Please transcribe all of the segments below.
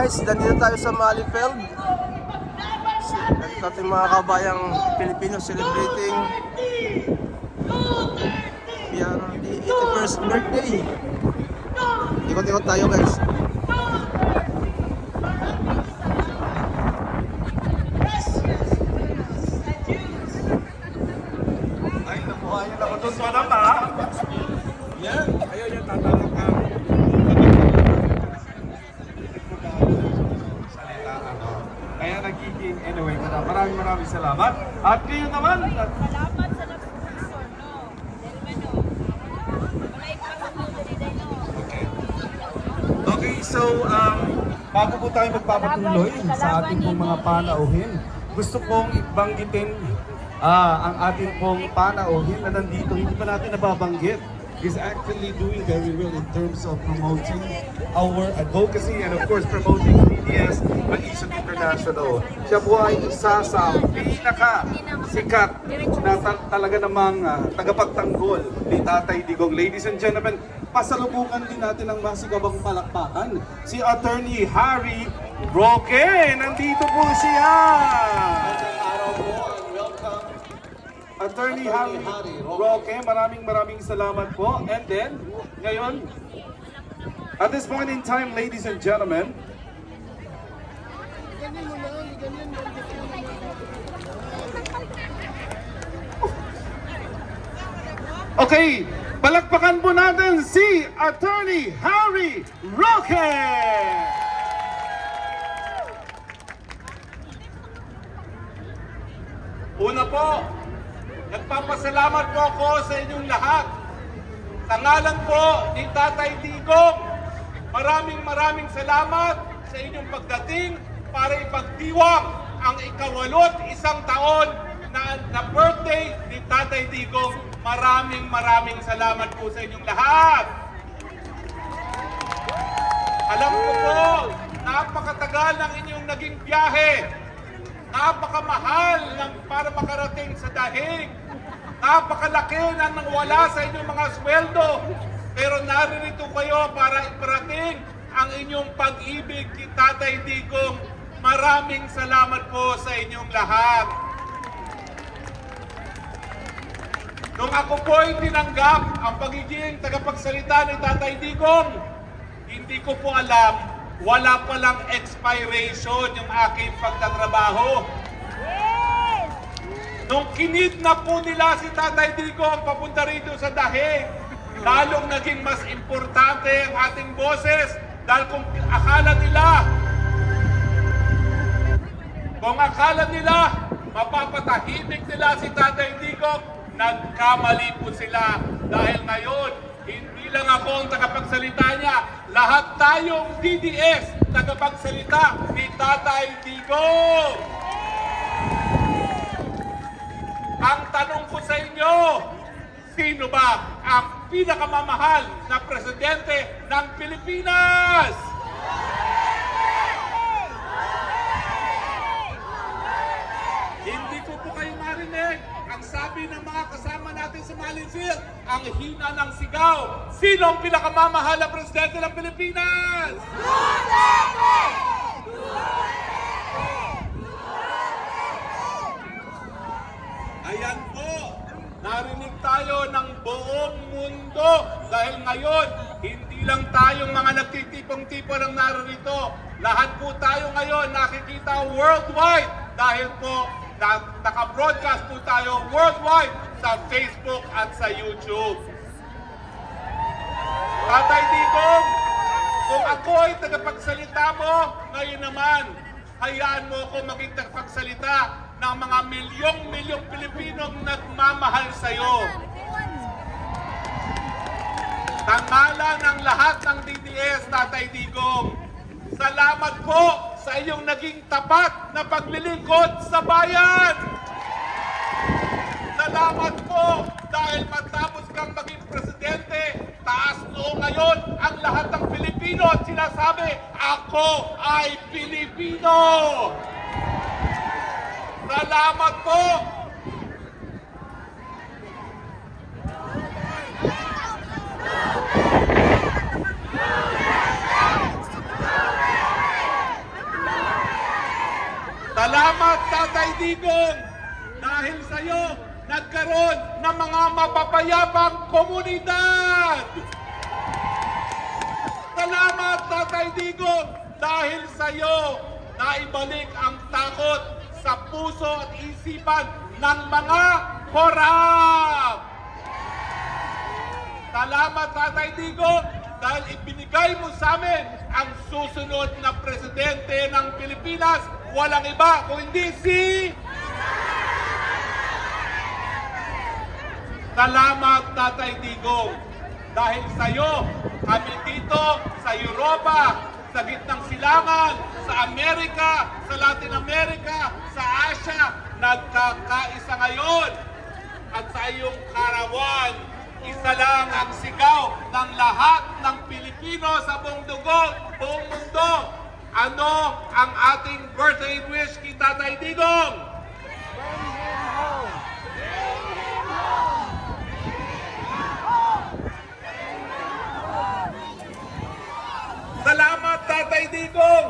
guys, nandito tayo sa Malifield. Nandito ating mga kabayang Pilipino celebrating yung 81st birthday. Ikot-ikot tayo guys. Ay, nakuha niyo na ko doon, madam ha? Yan, ayaw niya tatanong ka. Kaya nagiging, anyway, madam, maraming salamat. At kayo naman, Salamat sa nag-sponsor, no? Wala ipapatuloy, okay. Okay, so, bago po tayo magpapatuloy sa ating pong mga panauhin, gusto kong ibanggitin ang ating pong panauhin na nandito, hindi pa natin nababanggit, is actually doing very well in terms of promoting our advocacy and of course promoting PDS at Isot International. Siya po ay isa sa pinaka-sikat na talaga namang tagapagtanggol ni Tatay Digong. Ladies and gentlemen, pasalubukan din natin ang masigabang palakpakan. Si Attorney Harry Roque, nandito po siya! Attorney Harry Roque, maraming salamat po. And then, ngayon, at this point in time, ladies and gentlemen, okay, palakpakan po natin si Attorney Harry Roque! Una po, nagpapasalamat po ako sa inyong lahat. Sa ngalan po ni Tatay Digong, maraming salamat sa inyong pagdating para ipagdiwang ang ika-81 taon na birthday ni Tatay Digong. Maraming salamat po sa inyong lahat. Alam ko po, napakatagal ng inyong naging biyahe. Napakamahal para makarating sa dahig. Napakalaki na nang wala sa inyong mga sweldo. Pero naririto kayo para iparating ang inyong pag-ibig kay Tatay Digong. Maraming salamat po sa inyong lahat. Nung ako po ay tinanggap ang pagiging tagapagsalita ni Tatay Digong, hindi ko po alam, wala palang expiration yung aking pagtatrabaho. Yes! Nung kinidnap po nila si Tatay Digong papunta rito sa dahig, lalong naging mas importante ang ating boses dahil kung akala nila mapapatahimik nila si Tatay Digong, nagkamali po sila dahil ngayon hindi lang ako ang tagapagsalita niya, lahat tayong DDS tagapagsalita ni Tatay Digong. Ang tanong ko sa inyo, sino ba ang pinakamamahal na presidente ng Pilipinas? Hindi ko po kayo marinig. Ang sabi ng mga kasama natin sa Malifield, ang hina ng sigaw. Sino ang pinakamamahal na presidente ng Pilipinas? Ayan po, narinig tayo ng buong mundo dahil ngayon, hindi lang tayong mga nagtitipong-tipo lang narito. Lahat po tayo ngayon nakikita worldwide dahil po naka-broadcast po tayo worldwide sa Facebook at sa YouTube. Tatay Digong, kung ako ay tagapagsalita mo, ngayon naman, hayaan mo ako maging tagapagsalita ng mga milyong Pilipinong nagmamahal sa iyo. Tangalan ng lahat ng DDS, Tatay Digong, salamat po sa iyong naging tapat na paglilingkod sa bayan. Salamat po dahil matapos kang maging presidente, taas noo ngayon ang lahat ng Pilipino at sinasabi, ako ay Pilipino. Salamat po. Salamat, Tatay Digong! Dahil sa'yo, nagkaroon ng mga mapapayapang komunidad! Salamat, Tatay Digong! Dahil sa'yo, naibalik ang takot sa puso at isipan ng mga korap! Salamat, Tatay Digong, dahil ibinigay mo sa amin ang susunod na presidente ng Pilipinas. Walang iba kung hindi si... Salamat, Tatay Digong, dahil sa iyo, kami dito sa Europa, sa gitnang silangan, sa Amerika, sa Latin America, sa Asia, nagkakaisa ngayon. At sa iyong karawan, isa lang ang sigaw ng lahat ng Pilipino sa buong mundo. Ano ang ating birthday wish kay Tatay Digong? Salamat, Tatay Digong!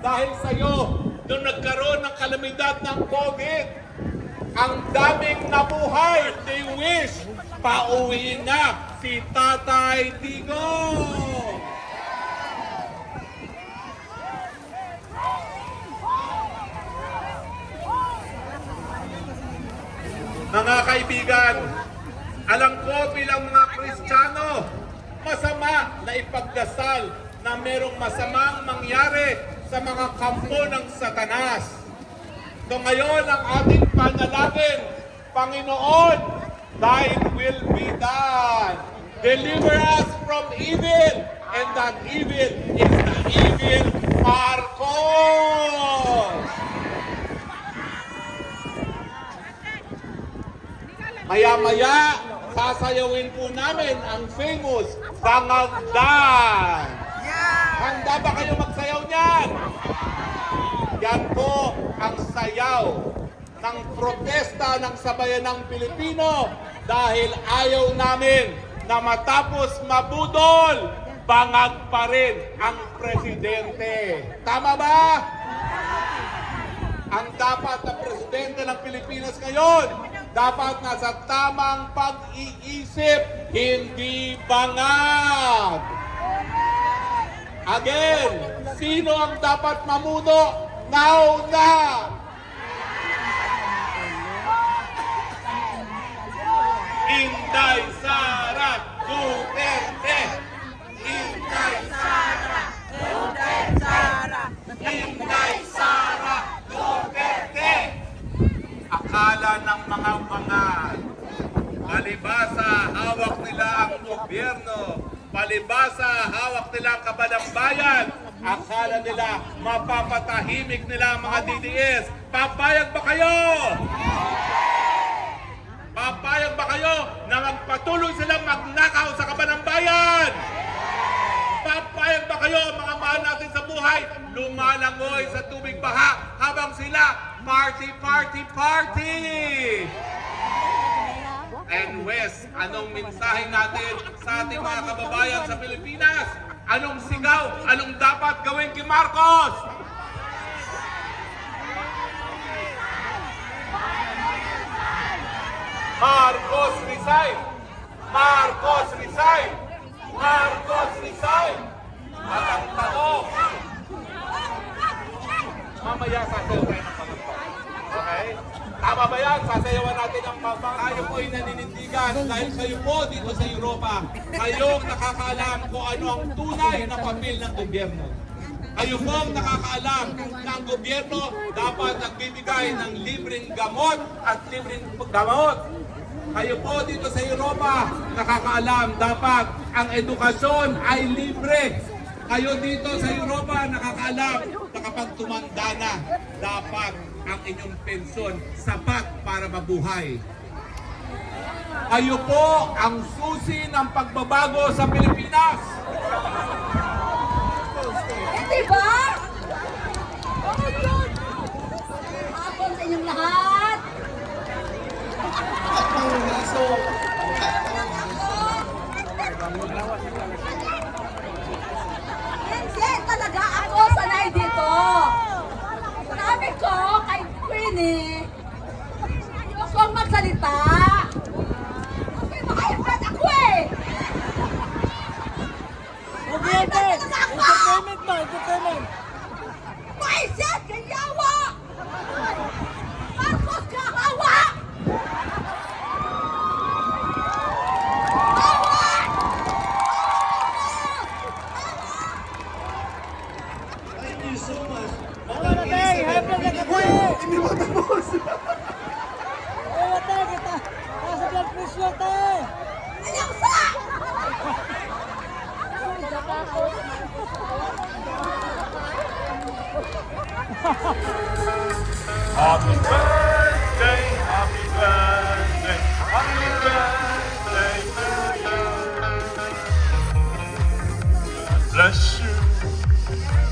Dahil sa iyo, nung nagkaroon ng kalamidad ng COVID, ang daming nabuhay, they wish, pauwiin na si Tatay Digong! Mga kaibigan, alam ko bilang mga Kristiyano, masama na ipagdasal na merong masamang mangyari sa mga kampo ng Satanas. So ngayon ang ating panalangin, Panginoon, Thine will be done. Deliver us from evil, and that evil is the evil Marcos. Maya-maya, sasayawin po namin ang famous Bangagdan. Handa ba kayo magsayaw niyan? Yan po ang sayaw ng protesta ng sabayanang Pilipino dahil ayaw namin na matapos mabudol, bangag pa rin ang presidente. Tama ba? Ang dapat na presidente ng Pilipinas ngayon, dapat nasa tamang pag-iisip, hindi bangag. Again, sino ang dapat mamuno? Now na! Inday Sara Duterte! Inday Sara Duterte! Inday Sara Duterte! Akala ng mga palibasa hawak nila ang gobyerno, palibasa hawak nila ang kabalambayan, akala nila mapapatahimik nila ang mga DDS. Papayag ba kayo? Papayag ba kayo na magpatuloy silang magnakaw sa kabalambayan? Papayag ba kayo, mga mahal natin sa buhay, lumalangoy sa tubig baha habang sila party, party, party! And Wes, anong mensahe natin sa ating mga kababayan sa Pilipinas? Anong sigaw? Anong dapat gawin kay Marcos? Marcos resign! Marcos resign! Marcos resign! At ang tanong, mamaya sasayaw tayo ng pangako. Okay? Tama ba yan? Sasayawan natin ang pangako. Tayo po ay naninindigan dahil kayo po dito sa Europa, kayong nakakaalam kung ano ang tunay na papel ng gobyerno. Kayo po ang nakakaalam na ang gobyerno dapat nagbibigay ng libreng gamot at libreng gamot. Kayo po dito sa Europa, nakakaalam dapat ang edukasyon ay libre. Kayo dito sa Europa, nakakaalam na kapag tumanda na, dapat ang inyong pensyon sapat para mabuhay. Kayo po ang susi ng pagbabago sa Pilipinas. Hindi ba? Hapon sa inyong lahat. Hindi talaga ako sanay dito. Sabi ko, kay Paiset kayawa! Marcos kahawa! Hindi mo tapos. Ayaw sa! Happy birthday, happy birthday, happy birthday to you. God bless you.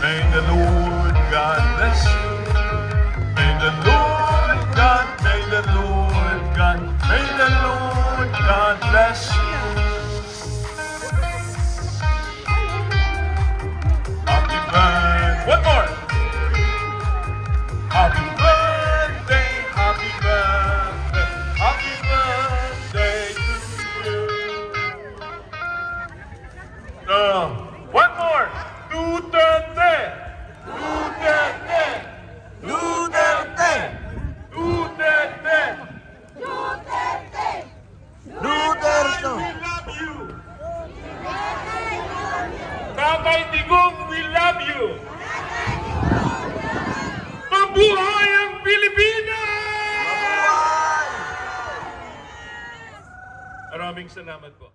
May the Lord God bless you. May the Lord God, may the Lord God, may the Lord God bless you. Happy birthday. One more. Happy birthday, happy birthday, happy birthday to you. One more. Duterte, Duterte, Duterte! Duterte. Duterte! We love you. Tatay Digong, we love you. Mabuhay ang Pilipinas! Mabuhay! Maraming salamat po.